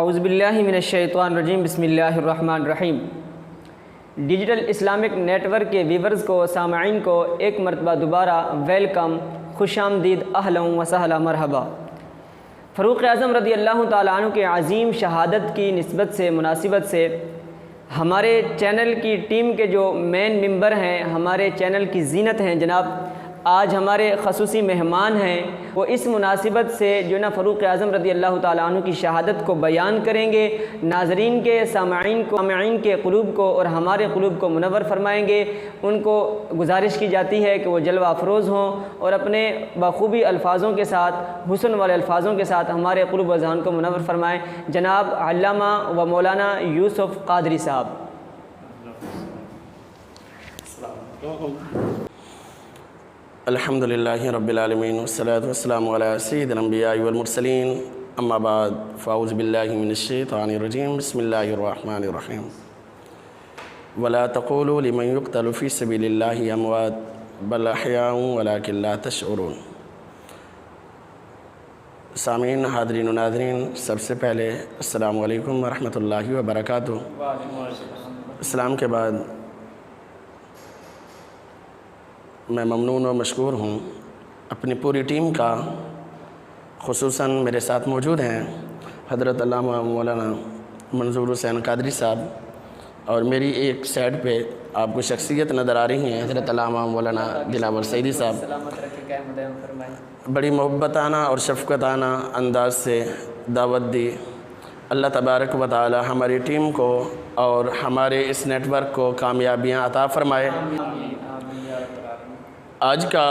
اعوذ باللہ من الشیطان الرجیم بسم اللہ الرحمن الرحیم۔ ڈیجیٹل اسلامک نیٹ ورک کے ویورز کو، سامعین کو ایک مرتبہ دوبارہ ویلکم، خوش آمدید، اہلا و سہلا، مرحبا۔ فاروق اعظم رضی اللہ تعالیٰ عنہ کے عظیم شہادت کی نسبت سے، مناسبت سے ہمارے چینل کی ٹیم کے جو مین ممبر ہیں، ہمارے چینل کی زینت ہیں جناب، آج ہمارے خصوصی مہمان ہیں، وہ اس مناسبت سے جو نا فاروق اعظم رضی اللہ تعالیٰ عنہ کی شہادت کو بیان کریں گے، ناظرین کے، سامعین کے قلوب کو اور ہمارے قلوب کو منور فرمائیں گے۔ ان کو گزارش کی جاتی ہے کہ وہ جلوہ افروز ہوں اور اپنے بخوبی الفاظوں کے ساتھ، حسن والے الفاظوں کے ساتھ ہمارے قلوب و ذہن کو منور فرمائیں۔ جناب علامہ و مولانا یوسف قادری صاحب۔ الحمدللہ رب العالمین والصلاة والسلام علی سید الانبیاء والمرسلین، اما بعد فاعوذ باللہ من الشیطان الرجیم، بسم اللہ الرحمن الرحیم۔ ولا تقولوا لمن يقتل في سبیل اللہ اموات بل احیاء ولکن لا تشعرون۔ سامعین، حاضرین و ناظرین، سب سے پہلے السلام علیکم ورحمۃ اللہ وبرکاتہ۔ اسلام کے بعد میں ممنون و مشکور ہوں اپنی پوری ٹیم کا، خصوصاً میرے ساتھ موجود ہیں حضرت علامہ مولانا منظور حسین قادری صاحب، اور میری ایک سائڈ پہ آپ کو شخصیت نظر آ رہی ہیں حضرت علامہ مولانا دلاور سعیدی صاحب۔ بڑی محبتانہ اور شفقتانہ انداز سے دعوت دی۔ اللہ تبارک و تعالی ہماری ٹیم کو اور ہمارے اس نیٹ ورک کو کامیابیاں عطا فرمائے۔ آج کا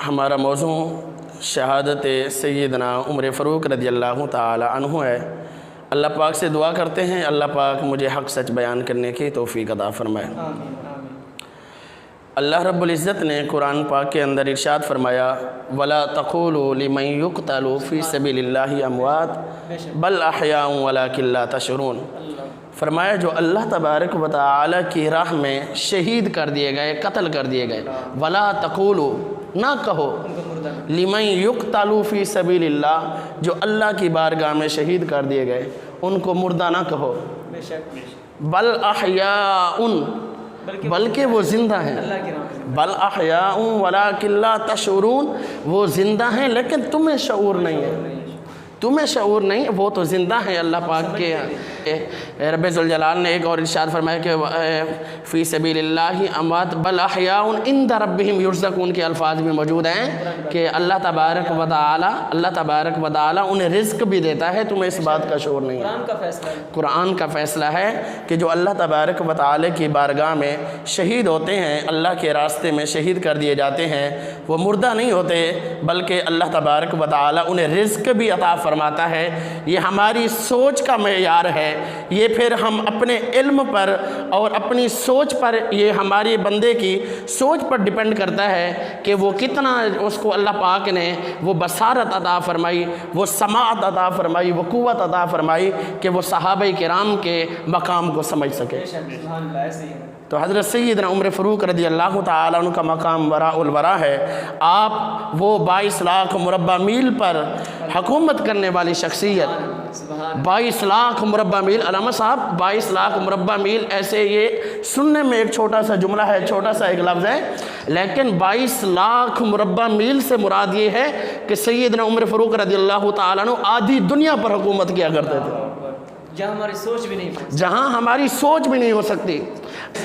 ہمارا موضوع شہادت سیدنا عمر فاروق رضی اللہ تعالی عنہ ہے۔ اللہ پاک سے دعا کرتے ہیں اللہ پاک مجھے حق سچ بیان کرنے کی توفیق عطا فرمائے۔ اللہ رب العزت نے قرآن پاک کے اندر ارشاد فرمایا، وَلَا تَقُولُوا لِمَن يُقْتَلُ فِي سَبِيلِ اللَّهِ أَمْوَاتٌ بَلْ أَحْيَاءٌ وَلَكِن لَا تَشْعُرُونَ۔ فرمایا جو اللہ تبارک و تعالی کی راہ میں شہید کر دیے گئے، قتل کر دیے گئے، وَلَا تَقُولُوا، نہ کہو، لِمَن يُقْتَلُ فِي سَبِيلِ اللَّهِ، جو اللہ کی بارگاہ میں شہید کر دیے گئے ان کو مردہ نہ کہو، بل احیاء، بلکہ وہ زندہ ہیں، بل احیاء ولکن لا تشعرون، وہ زندہ ہیں لیکن تمہیں شعور نہیں ہے، تمہیں شعور نہیں، وہ تو زندہ ہیں اللہ پاک کے۔ رب ذوالجلال نے ایک اور ارشاد فرمایا کہ فی سبیل اللہ اموات بل احیاء عند ربہم یرزقون کے الفاظ بھی موجود ہیں کہ اللہ تبارک و تعالی انہیں رزق بھی دیتا ہے، تمہیں اس بات کا شعور نہیں ہے۔ قرآن کا فیصلہ ہے کہ جو اللہ تبارک و تعالی کی بارگاہ میں شہید ہوتے ہیں، اللہ کے راستے میں شہید کر دیے جاتے ہیں، وہ مردہ نہیں ہوتے بلکہ اللہ تبارک و تعالی انہیں رزق بھی عطا فرماتا ہے۔ یہ ہماری سوچ کا معیار ہے، یہ پھر ہم اپنے علم پر اور اپنی سوچ پر، یہ ہماری بندے کی سوچ پر ڈیپینڈ کرتا ہے کہ وہ کتنا، اس کو اللہ پاک نے وہ بصارت عطا فرمائی، وہ سماعت عطا فرمائی، وہ قوت عطا فرمائی کہ وہ صحابہ کرام کے مقام کو سمجھ سکے۔ تو حضرت سیدنا عمر فاروق رضی اللہ تعالیٰ عنہ کا مقام وراء الورا ہے۔ آپ وہ 22 لاکھ مربع میل پر حکومت کرنے والی شخصیت، 22 لاکھ مربع میل، علامہ صاحب 22 لاکھ مربع میل، ایسے یہ سننے میں ایک چھوٹا سا جملہ ہے، چھوٹا سا ایک لفظ ہے، لیکن 22 لاکھ مربع میل سے مراد یہ ہے کہ سیدنا عمر فاروق رضی اللہ تعالیٰ عنہ آدھی دنیا پر حکومت کیا کرتے تھے، جہاں ہماری سوچ بھی نہیں ہو سکتی۔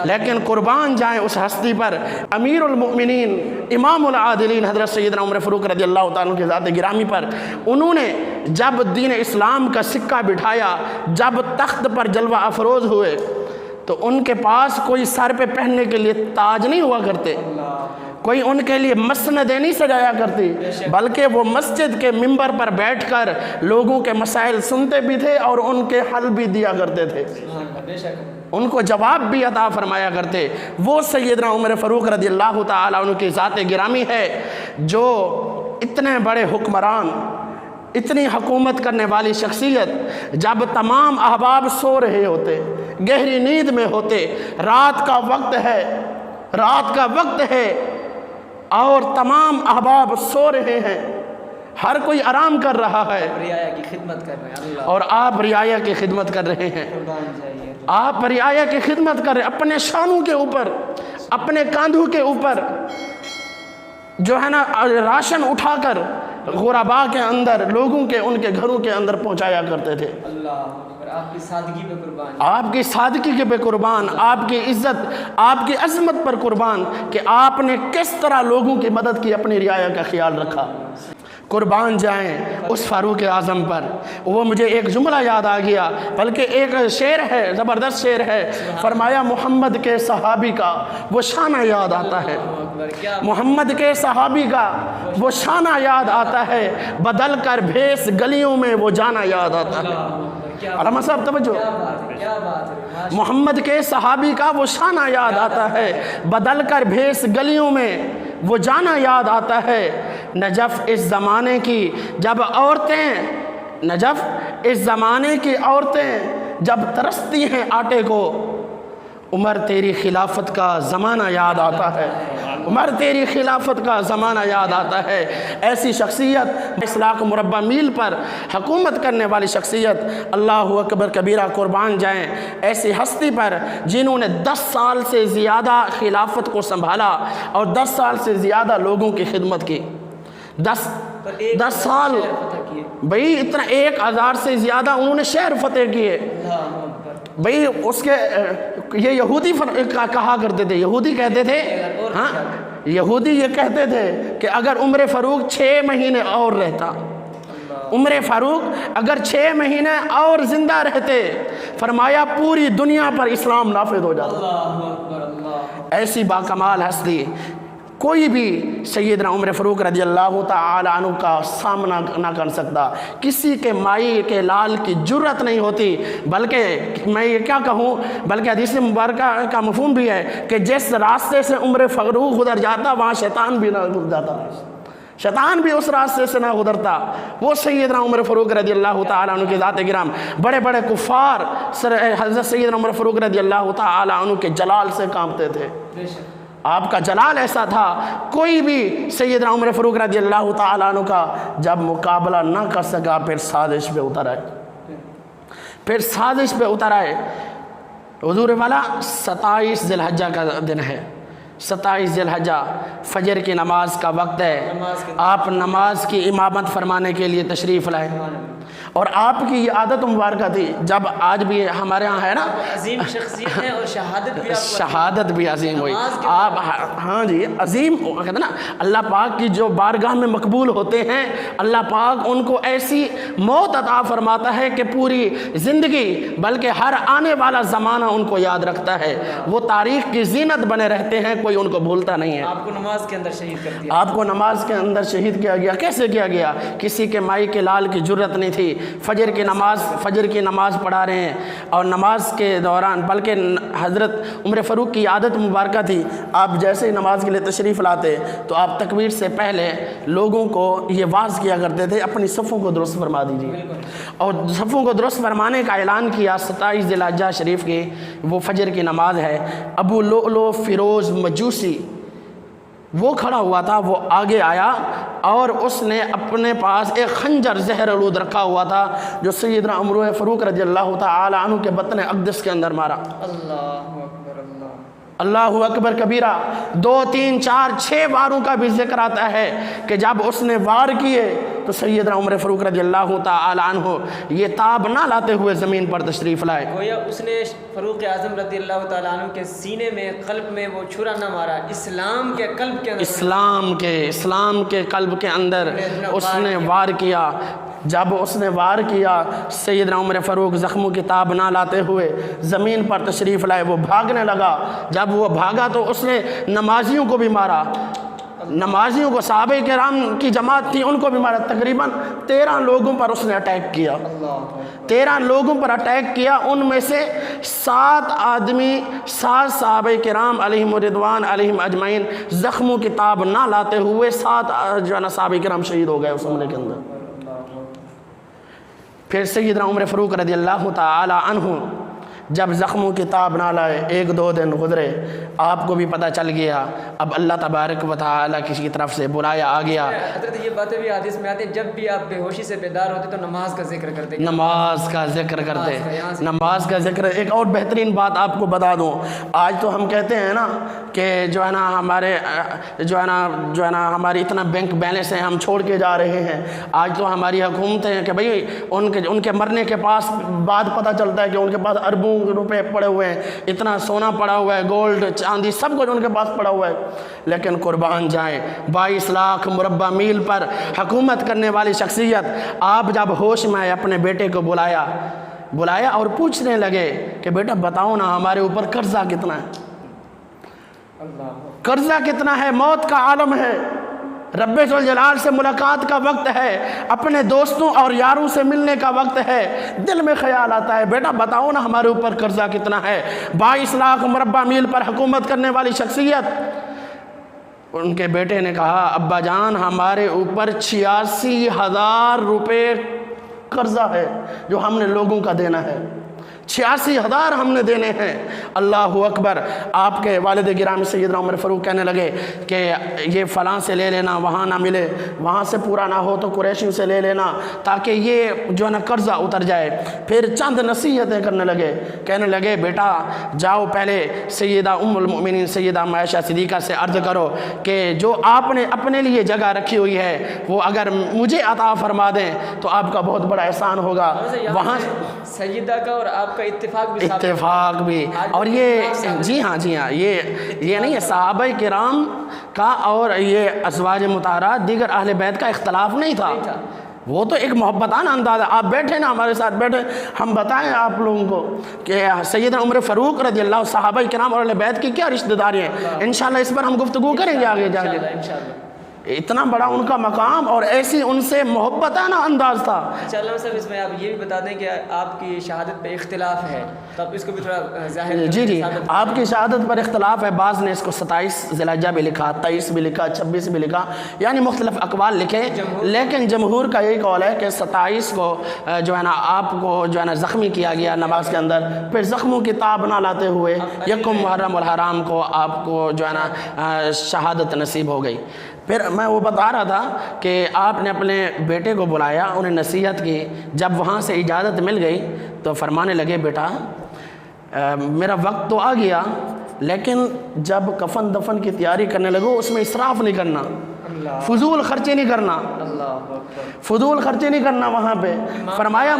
لیکن قربان جائیں اس ہستی پر، امیر المؤمنین، امام العادلین حضرت سیدنا عمر فاروق رضی اللہ تعالیٰ کے ذات گرامی پر، انہوں نے جب دین اسلام کا سکہ بٹھایا، جب تخت پر جلوہ افروز ہوئے، تو ان کے پاس کوئی سر پہ پہننے کے لیے تاج نہیں ہوا کرتے، کوئی ان کے لیے مسندیں نہیں سجایا کرتی، بلکہ وہ مسجد کے ممبر پر بیٹھ کر لوگوں کے مسائل سنتے بھی تھے اور ان کے حل بھی دیا کرتے تھے، ان کو جواب بھی عطا فرمایا کرتے۔ وہ سیدنا عمر فاروق رضی اللہ تعالیٰ عنہ کی ذات گرامی ہے جو اتنے بڑے حکمران، اتنی حکومت کرنے والی شخصیت، جب تمام احباب سو رہے ہوتے، گہری نیند میں ہوتے، رات کا وقت ہے اور تمام احباب سو رہے ہیں، ہر کوئی آرام کر رہا ہے رعایا کی خدمت کر رہے ہیں اللہ اور آپ رعایا کی خدمت کر رہے ہیں. قربان جائیے. آپ رعایا کی خدمت کر رہے ہیں اپنے شانوں کے اوپر, اپنے کاندھوں کے اوپر جو ہے نا راشن اٹھا کر غرباء کے اندر, لوگوں کے ان کے گھروں کے اندر پہنچایا کرتے تھے. اللہ آپ کی سادگی پہ قربان, آپ کی سادگی کے پہ قربان, آپ کی عزت, آپ کی عظمت پر قربان کہ آپ نے کس طرح لوگوں کی مدد کی, اپنی رعایا کا خیال رکھا. قربان جائیں اس فاروق اعظم پر. وہ مجھے ایک جملہ یاد آ گیا, بلکہ ایک شعر ہے, زبردست شعر ہے. فرمایا محمد کے صحابی کا وہ شانہ یاد آتا ہے, محمد کے صحابی کا وہ شانہ یاد آتا ہے, بدل کر بھیس گلیوں میں وہ جانا یاد آتا ہے. علامہ صاحب توجہ, محمد کے صحابی کا وہ شانہ یاد آتا ہے, بدل کر بھیس گلیوں میں وہ جانا یاد آتا ہے. نجف اس زمانے کی جب عورتیں, نجف اس زمانے کی عورتیں جب ترستی ہیں آٹے کو, عمر تیری خلافت کا زمانہ یاد آتا ہے, عمر تیری خلافت کا زمانہ یاد آتا ہے. ایسی شخصیت, 20 لاکھ مربع میل پر حکومت کرنے والی شخصیت, اللہ اکبر کبیرہ, قربان جائیں ایسی ہستی پر جنہوں نے 10 سال سے زیادہ خلافت کو سنبھالا اور 10 سال سے زیادہ لوگوں کی خدمت کی. 10 سال بھئی, اتنا 1000 سے زیادہ انہوں نے شہر فتح کیے. بھئی اس کے یہ یہودی کہا کرتے تھے, یہودی کہتے تھے, ہاں یہودی یہ کہتے تھے کہ اگر عمر فاروق 6 مہینے اور رہتا, عمر فاروق اگر 6 مہینے اور زندہ رہتے, فرمایا پوری دنیا پر اسلام نافذ ہو جاتا. ایسی باکمال ہستی کوئی بھی سیدنا عمر فاروق رضی اللہ تعالی عنہ کا سامنا نہ کر سکتا. کسی کے مائی کے لال کی جرت نہیں ہوتی, بلکہ میں یہ کیا کہوں, بلکہ حدیث مبارکہ کا مفہوم بھی ہے کہ جس راستے سے عمر فاروق گزر جاتا وہاں شیطان بھی نہ گزر جاتا, شیطان بھی اس راستے سے نہ گزرتا. وہ سیدنا عمر فاروق رضی اللہ تعالی عنہ کی ذات گرام, بڑے بڑے کفار حضرت سیدنا عمر فاروق رضی اللہ تعالی عنہ کے جلال سے کانپتے تھے. آپ کا جلال ایسا تھا, کوئی بھی سیدنا عمر فاروق رضی اللہ تعالیٰ عنہ کا جب مقابلہ نہ کر سکا, پھر سازش پہ اتر آئے, پھر سازش پہ اتر آئے. حضور والا 27 ذی الحجہ کا دن ہے, 27 ذی الحجہ فجر کی نماز کا وقت ہے. آپ نماز کی امامت فرمانے کے لیے تشریف لائے, اور آپ کی یہ عادت مبارکہ تھی, جب آج بھی ہمارے ہاں ہے نا عظیم شخصیت ہے اور شہادت بھی عظیم ہوئی. آپ ہاں جی عظیم کہتے ہیں نا, اللہ پاک کی جو بارگاہ میں مقبول ہوتے ہیں, اللہ پاک ان کو ایسی موت عطا فرماتا ہے کہ پوری زندگی بلکہ ہر آنے والا زمانہ ان کو یاد رکھتا ہے. وہ تاریخ کی زینت بنے رہتے ہیں, کوئی ان کو بھولتا نہیں ہے. آپ کو نماز کے اندر شہید کر دیا, آپ کو نماز کے اندر شہید کیا گیا. کیسے کیا گیا؟ کسی کے مائی کے لال کی جرت نہیں تھی. فجر کی نماز پڑھا رہے ہیں, اور نماز کے دوران بلکہ حضرت عمر فاروق کی عادت مبارکہ تھی, آپ جیسے ہی نماز کے لیے تشریف لاتے تو آپ تکبیر سے پہلے لوگوں کو یہ واعظ کیا کرتے تھے, اپنی صفوں کو درست فرما دیجیے. اور صفوں کو درست فرمانے کا اعلان کیا. 27 ذی الحجہ شریف کی وہ فجر کی نماز ہے. ابو لؤلؤ فیروز مجوسی وہ کھڑا ہوا تھا, وہ آگے آیا اور اس نے اپنے پاس ایک خنجر زہر آلود رکھا ہوا تھا, جو سیدنا عمر فاروق رضی اللہ تعالی عنہ کے بطن اقدس کے اندر مارا. اللہ اکبر کبیرہ. 2 3 4 6 واروں کا بھی ذکر آتا ہے کہ جب اس نے وار کیے تو سیدنا عمر فاروق رضی اللہ تعالی عنہ یہ تاب نہ لاتے ہوئے زمین پر تشریف لائے. گویا اس نے فاروق اعظم رضی اللہ تعالیٰ عنہ کے سینے میں, قلب میں وہ چھرا نہ مارا, اسلام کے قلب کے اندر, اسلام کے قلب کے اندر اس نے وار کیا. جب اس نے وار کیا, سیدنا عمر فاروق زخموں کی تاب نہ لاتے ہوئے زمین پر تشریف لائے. وہ بھاگنے لگا. جب وہ بھاگا تو اس نے نمازیوں کو بھی مارا, نمازیوں کو, صحابہ کرام کی جماعت تھی ان کو بھی مارا. تقریباً 13 لوگوں پر اس نے اٹیک کیا, 13 لوگوں پر اٹیک کیا. ان میں سے 7 آدمی, 7 صحابہ کرام علیہم رضوان علیہم اجمعین زخموں کی تاب نہ لاتے ہوئے 7 جو ہے نا صحابہ کرام شہید ہو گئے اس حملے کے اندر. پھر سیدنا عمر فاروق رضی اللہ تعالی عنہ جب زخموں کی تاب نہ لائے 1-2 دن گزرے، آپ کو بھی پتہ چل گیا، اب اللہ تبارک و تعالیٰ کی طرف سے بلایا آ گیا۔ حضرت یہ باتیں بھی حدیث میں آتی ہیں، جب بھی آپ بے ہوشی سے بیدار ہوتے تو نماز کا ذکر کرتے، نماز کا ذکر کرتے، نماز کا ذکر۔ ایک اور بہترین بات آپ کو بتا دوں، آج تو ہم کہتے ہیں نا کہ جو ہے نا ہمارے ہماری اتنا بینک بیلنس ہے، ہم چھوڑ کے جا رہے ہیں۔ آج تو ہماری حکومتیں ہیں کہ بھئی ان کے مرنے کے پاس بعد پتہ چلتا ہے کہ ان کے پاس اربوں روپے پڑے ہوئے ہیں، اتنا سونا پڑا ہوا ہے، گولڈ چاندی سب کچھ ان کے پاس پڑا ہوا ہے، لیکن قربان جائیں 22 لاکھ مربع میل پر حکومت کرنے والی شخصیت، آپ جب ہوش میں آئے اپنے بیٹے کو بلایا اور پوچھنے لگے کہ بیٹا بتاؤ نا ہمارے اوپر قرضہ کتنا ہے، قرضہ کتنا ہے، موت کا عالم ہے، رب ذوالجلال سے ملاقات کا وقت ہے، اپنے دوستوں اور یاروں سے ملنے کا وقت ہے، دل میں خیال آتا ہے بیٹا بتاؤ نا ہمارے اوپر قرضہ کتنا ہے۔ 22 لاکھ مربع میل پر حکومت کرنے والی شخصیت، ان کے بیٹے نے کہا ابا جان ہمارے اوپر 86,000 روپے قرضہ ہے جو ہم نے لوگوں کا دینا ہے، 86,000 ہم نے دینے ہیں۔ اللہ اکبر۔ آپ کے والد گرامی سیدنا عمر فاروق کہنے لگے کہ یہ فلاں سے لے لینا، وہاں نہ ملے، وہاں سے پورا نہ ہو تو قریشیوں سے لے لینا تاکہ یہ جو ہے نا قرضہ اتر جائے۔ پھر چند نصیحتیں کرنے لگے، کہنے لگے بیٹا جاؤ پہلے سیدہ ام المؤمنین سیدہ عائشہ صدیقہ سے عرض کرو کہ جو آپ نے اپنے لیے جگہ رکھی ہوئی ہے وہ اگر مجھے عطا فرما دیں تو آپ کا بہت بڑا احسان ہوگا۔ وہاں سیدہ کا اور آپ کا اتفاق بھی اور یہ جی ہاں یہ نہیں ہے، صحابہ کرام کا اور یہ ازواج مطہرات دیگر اہل بیت کا اختلاف نہیں تھا، وہ تو ایک محبتانہ انداز ہے۔ آپ بیٹھے نا ہمارے ساتھ بیٹھے، ہم بتائیں آپ لوگوں کو کہ سیدنا عمر فاروق رضی اللہ صحابہ کرام اور اہل بیت کی کیا رشتہ داری ہیں، انشاءاللہ اس پر ہم گفتگو کریں گے آگے جا کے۔ اتنا بڑا ان کا مقام اور ایسی ان سے محبتانہ انداز تھا۔ انشاءاللہ صاحب اس میں آپ یہ بھی بتا دیں کہ آپ کی شہادت پہ اختلاف ہے تو آپ اس کو بھی تھوڑا ظاہر جی آپ کی شہادت پر اختلاف ہے، بعض نے اس کو 27 ذی الحجہ بھی لکھا، 23 بھی لکھا، 26 بھی لکھا، یعنی مختلف اقوال لکھے، لیکن جمہور کا یہی قول ہے کہ 27 کو جو ہے نا آپ کو جو ہے نا زخمی کیا گیا نماز کے اندر، پھر زخموں کی تاب نہ لاتے ہوئے 1 محرم الحرام کو آپ کو جو ہے نا شہادت نصیب ہو گئی۔ پھر میں وہ بتا رہا تھا کہ آپ نے اپنے بیٹے کو بلایا، انہیں نصیحت کی، جب وہاں سے اجازت مل گئی تو فرمانے لگے بیٹا میرا وقت تو آ گیا لیکن جب کفن دفن کی تیاری کرنے لگو اس میں اسراف نہیں کرنا، فضول خرچے نہیں کرنا، فضول خرچے نہیں کرنا۔ وہاں پہ فرمایا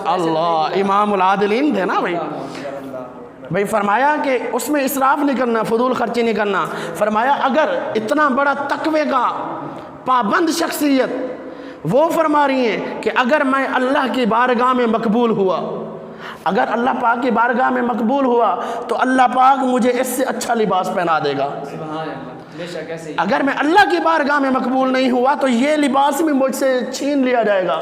اللہ امام العادلین تھے نا بھائی، فرمایا کہ اس میں اسراف نہیں کرنا، فضول خرچی نہیں کرنا۔ فرمایا اگر اتنا بڑا تقوی کا پابند شخصیت وہ فرما رہی ہیں کہ اگر میں اللہ کی بارگاہ میں مقبول ہوا، اگر اللہ پاک کی بارگاہ میں مقبول ہوا تو اللہ پاک مجھے اس سے اچھا لباس پہنا دے گا، اگر میں اللہ کی بارگاہ میں مقبول نہیں ہوا تو یہ لباس بھی مجھ سے چھین لیا جائے گا۔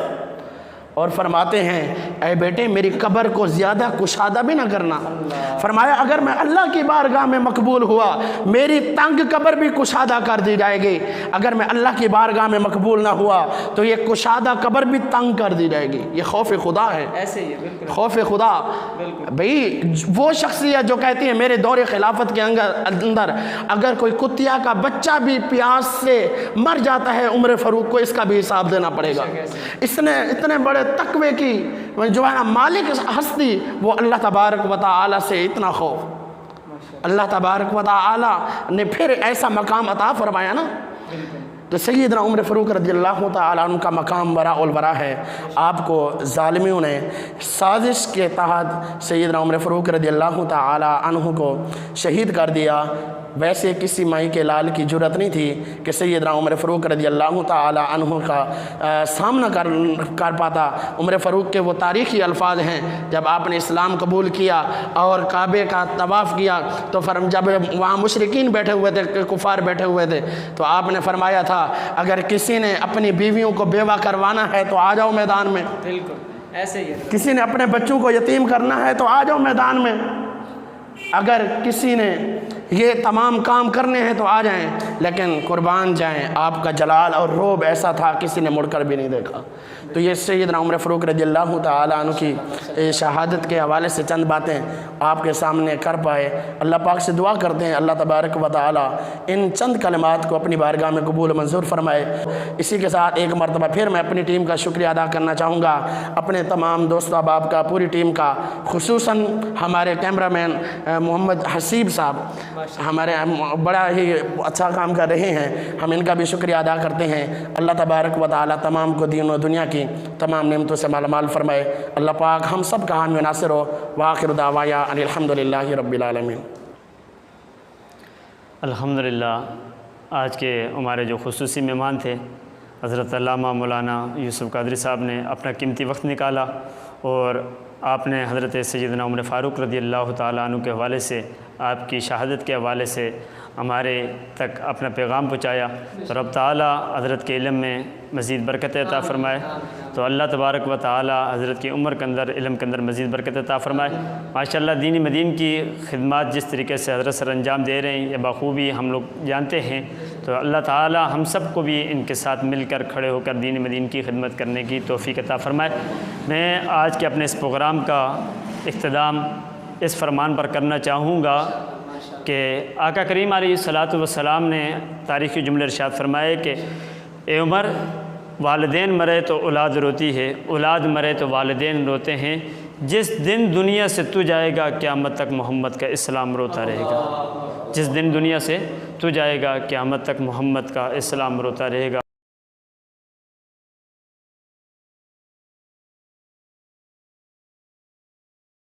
اور فرماتے ہیں اے بیٹے میری قبر کو زیادہ کشادہ بھی نہ کرنا۔ فرمایا اگر میں اللہ کی بارگاہ میں مقبول ہوا میری تنگ قبر بھی کشادہ کر دی جائے گی، اگر میں اللہ کی بارگاہ میں مقبول نہ ہوا تو یہ کشادہ قبر بھی تنگ کر دی جائے گی۔ یہ خوف خدا ہے، ایسے ہی بالکل خوف خدا۔ بھئی وہ شخصیت جو کہتی ہے میرے دور خلافت کے اندر اگر کوئی کتیا کا بچہ بھی پیاس سے مر جاتا ہے عمر فاروق کو اس کا بھی حساب دینا پڑے گا۔ اس نے اتنے بڑے تقوی کی جو ہے نا مالک ہستی، وہ اللہ تبارک و تعالی سے اتنا خوف، اللہ تبارک و تعالی نے پھر ایسا مقام عطا فرمایا نا۔ تو سیدنا عمر فاروق رضی اللہ تعالیٰ عنہ کا مقام وراء الورا ہے۔ آپ کو ظالمیوں نے سازش کے تحت سیدنا عمر فاروق رضی اللہ تعالیٰ عنہ کو شہید کر دیا۔ ویسے کسی مائی کے لال کی جرت نہیں تھی کہ سیدنا عمر فاروق رضی اللہ تعالیٰ عنہ کا سامنا کر پاتا۔ عمر فاروق کے وہ تاریخی الفاظ ہیں، جب آپ نے اسلام قبول کیا اور کعبے کا طواف کیا تو جب وہاں مشرکین بیٹھے ہوئے تھے، کفار بیٹھے ہوئے تھے، تو آپ نے فرمایا تھا اگر کسی نے اپنی بیویوں کو بیوہ کروانا ہے تو آ جاؤ میدان میں، بالکل ایسے ہی ہے، کسی نے اپنے بچوں کو یتیم کرنا ہے تو آ جاؤ میدان میں۔ اگر کسی نے یہ تمام کام کرنے ہیں تو آ جائیں، لیکن قربان جائیں آپ کا جلال اور روب ایسا تھا کسی نے مڑ کر بھی نہیں دیکھا۔ تو یہ سیدنا عمر فاروق رضی اللہ تعالیٰ عنہ کی شہادت کے حوالے سے چند باتیں آپ کے سامنے کر پائے۔ اللہ پاک سے دعا کرتے ہیں اللہ تبارک و تعالیٰ ان چند کلمات کو اپنی بارگاہ میں قبول منظور فرمائے۔ اسی کے ساتھ ایک مرتبہ پھر میں اپنی ٹیم کا شکریہ ادا کرنا چاہوں گا، اپنے تمام دوست احباب کا، پوری ٹیم کا، خصوصاً ہمارے کیمرہ مین محمد حسیب صاحب ہمارے بڑا ہی اچھا کام کر رہے ہیں، ہم ان کا بھی شکریہ ادا کرتے ہیں۔ اللہ تبارک و تعالیٰ تمام کو دین و دنیا کی تمام نعمتوں سے مالا مال فرمائے۔ اللہ پاک ہم سب کا حامی و ناصر ہو۔ وآخر دعوایا ان الحمدللہ رب العالمین۔ الحمدللہ آج کے ہمارے جو خصوصی مہمان تھے حضرت علامہ مولانا یوسف قادری صاحب نے اپنا قیمتی وقت نکالا اور آپ نے حضرت سیدنا عمر فاروق رضی اللہ تعالیٰ عنہ کے حوالے سے، آپ کی شہادت کے حوالے سے ہمارے تک اپنا پیغام پہنچایا۔ تو رب تعالیٰ حضرت کے علم میں مزید برکت عطا فرمائے۔ تو اللہ تبارک و تعالیٰ حضرت کی عمر کے اندر، علم کے اندر مزید برکت عطا فرمائے۔ ماشاءاللہ دین مدین کی خدمات جس طریقے سے حضرت سر انجام دے رہے ہیں یہ بخوبی ہم لوگ جانتے ہیں۔ تو اللہ تعالیٰ ہم سب کو بھی ان کے ساتھ مل کر کھڑے ہو کر دین مدین کی خدمت کرنے کی توفیق عطا فرمائے۔ میں آج کے اپنے اس پروگرام کا اختتام اس فرمان پر کرنا چاہوں گا کہ آقا کریم علیہ الصلاۃ والسلام نے تاریخی جملے ارشاد فرمائے کہ اے عمر، والدین مرے تو اولاد روتی ہے، اولاد مرے تو والدین روتے ہیں، جس دن دنیا سے تو جائے گا قیامت تک محمد کا اسلام روتا رہے گا۔ جس دن دنیا سے تو جائے گا قیامت تک محمد کا اسلام روتا رہے گا۔